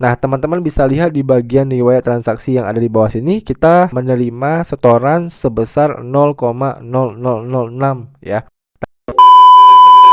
Nah, teman-teman bisa lihat di bagian riwayat transaksi yang ada di bawah sini, kita menerima setoran sebesar 0,0006 ya.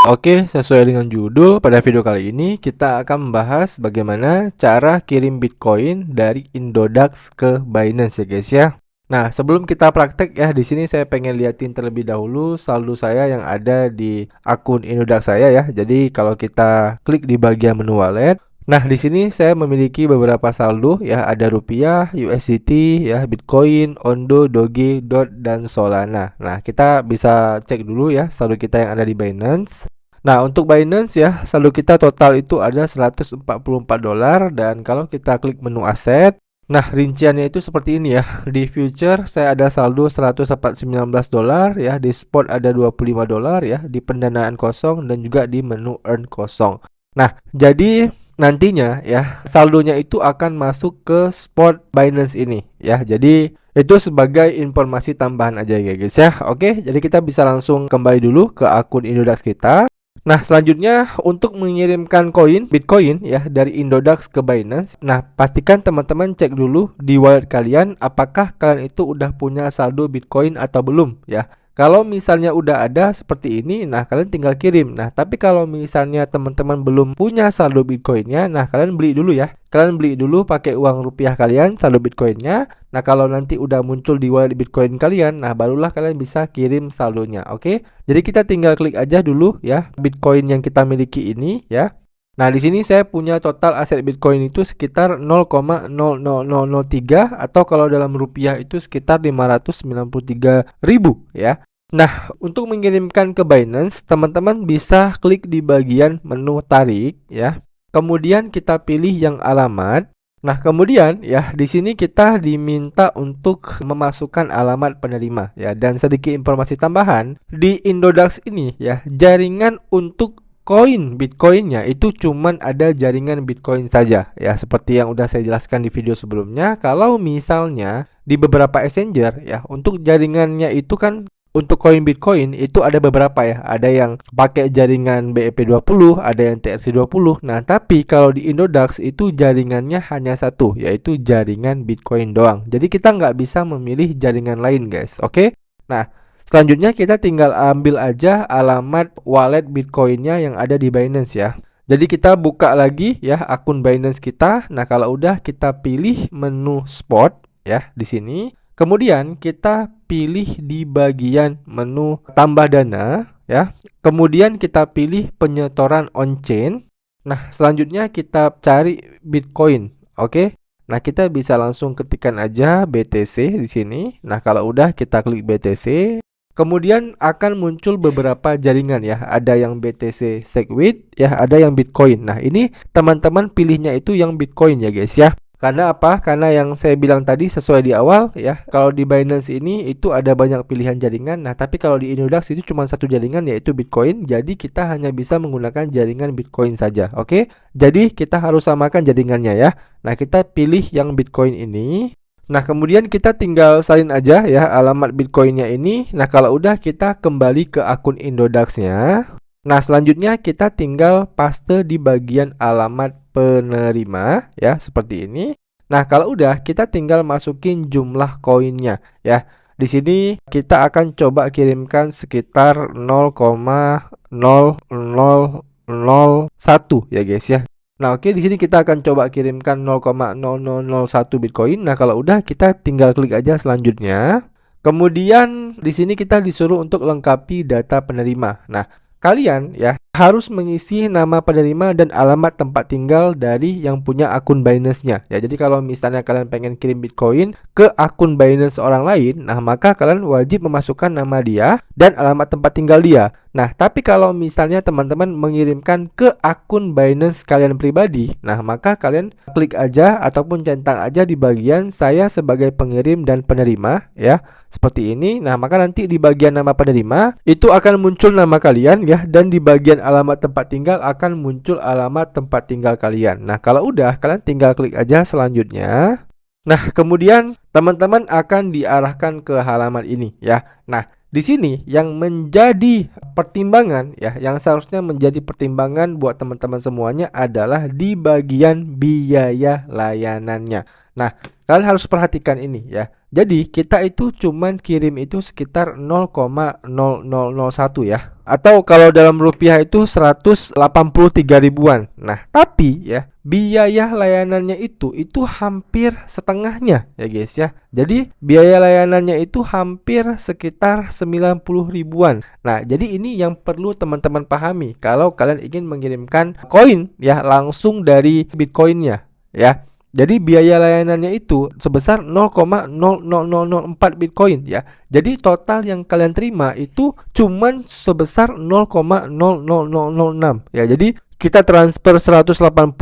Oke, sesuai dengan judul, pada video kali ini kita akan membahas bagaimana cara kirim Bitcoin dari Indodax ke Binance ya guys ya. Nah, sebelum kita praktek ya, di sini saya pengen liatin terlebih dahulu saldo saya yang ada di akun Indodax saya ya. Jadi kalau kita klik di bagian menu wallet, nah di sini saya memiliki beberapa saldo ya, ada rupiah, USDT ya, Bitcoin, Ondo, Doge, DOT dan Solana. Nah, kita bisa cek dulu ya saldo kita yang ada di Binance. Nah, untuk Binance ya, saldo kita total itu ada $144 dan kalau kita klik menu aset, nah rinciannya itu seperti ini ya. Di future saya ada saldo $119 ya, di spot ada $25 ya, di pendanaan kosong dan juga di menu earn kosong. Nah, jadi nantinya ya saldonya itu akan masuk ke spot Binance ini ya. Jadi itu sebagai informasi tambahan aja ya guys ya. Oke, jadi kita bisa langsung kembali dulu ke akun Indodax kita. Nah, selanjutnya untuk mengirimkan koin Bitcoin ya dari Indodax ke Binance. Nah, pastikan teman-teman cek dulu di wallet kalian apakah kalian itu udah punya saldo Bitcoin atau belum ya. Kalau misalnya udah ada seperti ini, nah kalian tinggal kirim. Nah, tapi kalau misalnya teman-teman belum punya saldo Bitcoinnya, nah kalian beli dulu ya. Kalian beli dulu pakai uang rupiah kalian saldo Bitcoinnya. Nah, kalau nanti udah muncul di wallet Bitcoin kalian, nah barulah kalian bisa kirim saldonya. Oke. Jadi kita tinggal klik aja dulu ya Bitcoin yang kita miliki ini ya. Nah, di sini saya punya total aset Bitcoin itu sekitar 0,00003 atau kalau dalam rupiah itu sekitar 593.000 ya. Nah, untuk mengirimkan ke Binance, teman-teman bisa klik di bagian menu tarik ya. Kemudian kita pilih yang alamat. Nah, kemudian ya di sini kita diminta untuk memasukkan alamat penerima ya, dan sedikit informasi tambahan, di Indodax ini ya, jaringan untuk koin Bitcoinnya itu cuman ada jaringan Bitcoin saja ya, seperti yang udah saya jelaskan di video sebelumnya. Kalau misalnya di beberapa exchanger ya, untuk jaringannya itu kan untuk koin Bitcoin itu ada beberapa ya. Ada yang pakai jaringan BEP20, ada yang TRC20. Nah, tapi kalau di Indodax itu jaringannya hanya satu, yaitu jaringan Bitcoin doang. Jadi kita nggak bisa memilih jaringan lain guys. Oke. Nah, selanjutnya kita tinggal ambil aja alamat wallet Bitcoinnya yang ada di Binance ya. Jadi kita buka lagi ya akun Binance kita. Nah, kalau udah kita pilih menu spot ya di sini. Kemudian kita pilih di bagian menu tambah dana ya. Kemudian kita pilih penyetoran on-chain. Nah, selanjutnya kita cari Bitcoin. Oke. Nah, kita bisa langsung ketikkan aja BTC di sini. Nah, kalau udah kita klik BTC. Kemudian akan muncul beberapa jaringan ya. Ada yang BTC Segwit ya, ada yang Bitcoin. Nah, ini teman-teman pilihnya itu yang Bitcoin ya guys ya. Karena apa? Karena yang saya bilang tadi sesuai di awal ya. Kalau di Binance ini itu ada banyak pilihan jaringan. Nah, tapi kalau di Indodax itu cuma satu jaringan yaitu Bitcoin. Jadi kita hanya bisa menggunakan jaringan Bitcoin saja. Oke? Jadi kita harus samakan jaringannya ya. Nah, kita pilih yang Bitcoin ini. Nah, kemudian kita tinggal salin aja ya alamat Bitcoinnya ini. Nah, kalau udah kita kembali ke akun Indodax-nya. Nah, selanjutnya kita tinggal paste di bagian alamat penerima ya, seperti ini. Nah, kalau udah kita tinggal masukin jumlah koinnya ya. Di sini kita akan coba kirimkan sekitar 0,0001 ya guys ya. Nah, oke, di sini kita akan coba kirimkan 0,0001 Bitcoin. Nah, kalau udah kita tinggal klik aja selanjutnya. Kemudian di sini kita disuruh untuk lengkapi data penerima. Nah, kalian ya harus mengisi nama penerima dan alamat tempat tinggal dari yang punya akun Binance-nya. Ya, jadi kalau misalnya kalian pengen kirim Bitcoin ke akun Binance orang lain, nah maka kalian wajib memasukkan nama dia dan alamat tempat tinggal dia. Nah, tapi kalau misalnya teman-teman mengirimkan ke akun Binance kalian pribadi, nah maka kalian klik aja ataupun centang aja di bagian saya sebagai pengirim dan penerima ya. Seperti ini. Nah, maka nanti di bagian nama penerima itu akan muncul nama kalian ya, dan di bagian alamat tempat tinggal akan muncul alamat tempat tinggal kalian. Nah, kalau udah kalian tinggal klik aja selanjutnya. Nah, kemudian teman-teman akan diarahkan ke halaman ini ya. Nah, di sini yang menjadi pertimbangan ya, yang seharusnya menjadi pertimbangan buat teman-teman semuanya adalah di bagian biaya layanannya. Nah, kalian harus perhatikan ini ya. Jadi kita itu cuman kirim itu sekitar 0,0001 ya. Atau kalau dalam rupiah itu 183 ribuan. Nah, tapi ya biaya layanannya itu hampir setengahnya ya guys ya. Jadi biaya layanannya itu hampir sekitar 90 ribuan. Nah, jadi ini yang perlu teman-teman pahami kalau kalian ingin mengirimkan koin ya langsung dari Bitcoinnya ya. Jadi biaya layanannya itu sebesar 0,00004 Bitcoin ya. Jadi total yang kalian terima itu cuman sebesar 0,00006 ya. Jadi kita transfer 183.000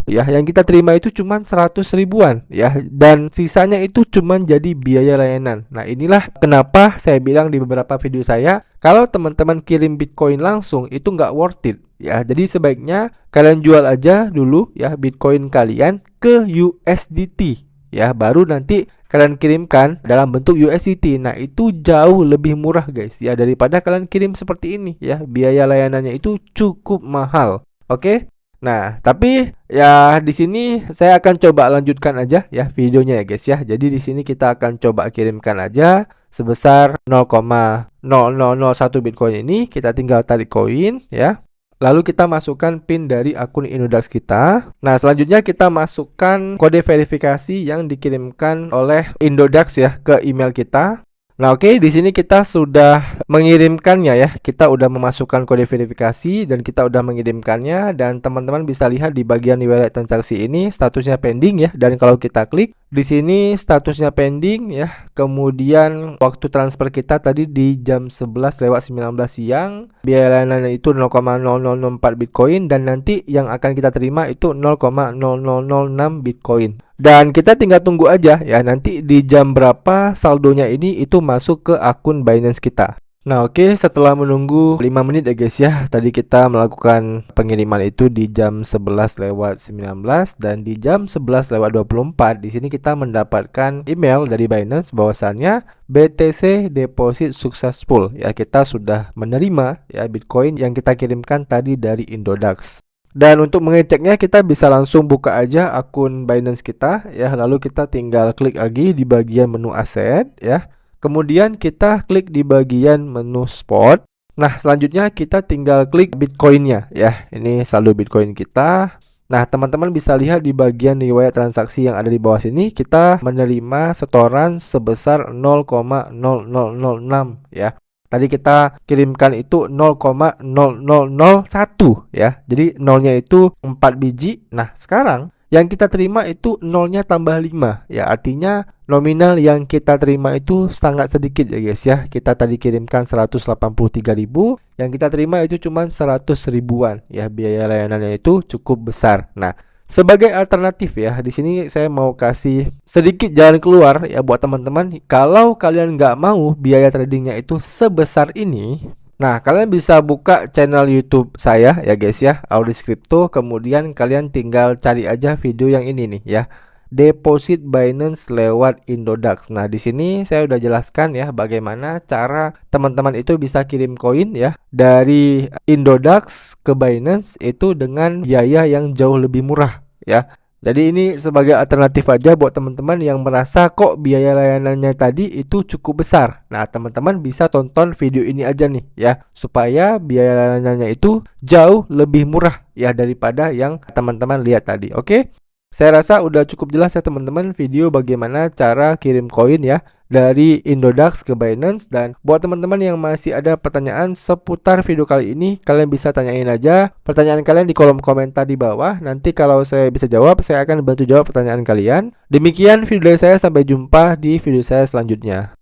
ya, yang kita terima itu cuman 100 ribuan ya, dan sisanya itu cuman jadi biaya layanan. Nah, inilah kenapa saya bilang di beberapa video saya, kalau teman-teman kirim Bitcoin langsung itu nggak worth it ya. Jadi sebaiknya kalian jual aja dulu ya Bitcoin kalian ke USDT ya, baru nanti kalian kirimkan dalam bentuk USDT. Nah, itu jauh lebih murah guys ya daripada kalian kirim seperti ini ya. Biaya layanannya itu cukup mahal. Oke. Nah, tapi ya di sini saya akan coba lanjutkan aja ya videonya ya guys ya. Jadi di sini kita akan coba kirimkan aja sebesar 0,0001 Bitcoin ini, kita tinggal tarik koin ya. Lalu kita masukkan PIN dari akun Indodax kita. Nah, selanjutnya kita masukkan kode verifikasi yang dikirimkan oleh Indodax ya ke email kita. Nah, oke, di sini kita sudah mengirimkannya ya. Kita udah memasukkan kode verifikasi dan kita udah mengirimkannya, dan teman-teman bisa lihat di bagian nilai transaksi ini statusnya pending ya. Dan kalau kita klik di sini statusnya pending ya. Kemudian waktu transfer kita tadi di jam 11:19 siang. Biaya layanan itu 0,0004 Bitcoin, dan nanti yang akan kita terima itu 0,0006 Bitcoin. Dan kita tinggal tunggu aja ya, nanti di jam berapa saldonya ini itu masuk ke akun Binance kita. Nah, oke, setelah menunggu 5 menit ya guys ya. Tadi kita melakukan pengiriman itu di jam 11:19 dan di jam 11:24 di sini kita mendapatkan email dari Binance bahwasannya BTC deposit successful ya, kita sudah menerima ya Bitcoin yang kita kirimkan tadi dari Indodax. Dan untuk mengeceknya kita bisa langsung buka aja akun Binance kita ya, lalu kita tinggal klik lagi di bagian menu aset ya. Kemudian kita klik di bagian menu spot. Nah, selanjutnya kita tinggal klik Bitcoinnya ya. Ini saldo Bitcoin kita. Nah, teman-teman bisa lihat di bagian riwayat transaksi yang ada di bawah sini, kita menerima setoran sebesar 0,0006 ya. Tadi kita kirimkan itu 0,0001 ya. Jadi nolnya itu 4 biji. Nah, sekarang yang kita terima itu nolnya tambah 5 ya. Artinya nominal yang kita terima itu sangat sedikit ya guys ya. Kita tadi kirimkan 183.000, yang kita terima itu cuma 100 ribuan ya. Biaya layanannya itu cukup besar. Nah, sebagai alternatif ya, di sini saya mau kasih sedikit jalan keluar ya buat teman-teman. Kalau kalian nggak mau biaya tradingnya itu sebesar ini, nah kalian bisa buka channel YouTube saya ya guys ya, Audis Crypto. Kemudian kalian tinggal cari aja video yang ini nih ya, deposit Binance lewat Indodax. Nah, di sini saya udah jelaskan ya bagaimana cara teman-teman itu bisa kirim koin ya dari Indodax ke Binance itu dengan biaya yang jauh lebih murah ya. Jadi ini sebagai alternatif aja buat teman-teman yang merasa kok biaya layanannya tadi itu cukup besar. Nah, teman-teman bisa tonton video ini aja nih ya, supaya biaya layanannya itu jauh lebih murah ya daripada yang teman-teman lihat tadi. Oke? Saya rasa udah cukup jelas ya teman-teman video bagaimana cara kirim koin ya dari Indodax ke Binance. Dan buat teman-teman yang masih ada pertanyaan seputar video kali ini, kalian bisa tanyain aja pertanyaan kalian di kolom komentar di bawah. Nanti kalau saya bisa jawab, saya akan bantu jawab pertanyaan kalian. Demikian video dari saya, sampai jumpa di video saya selanjutnya.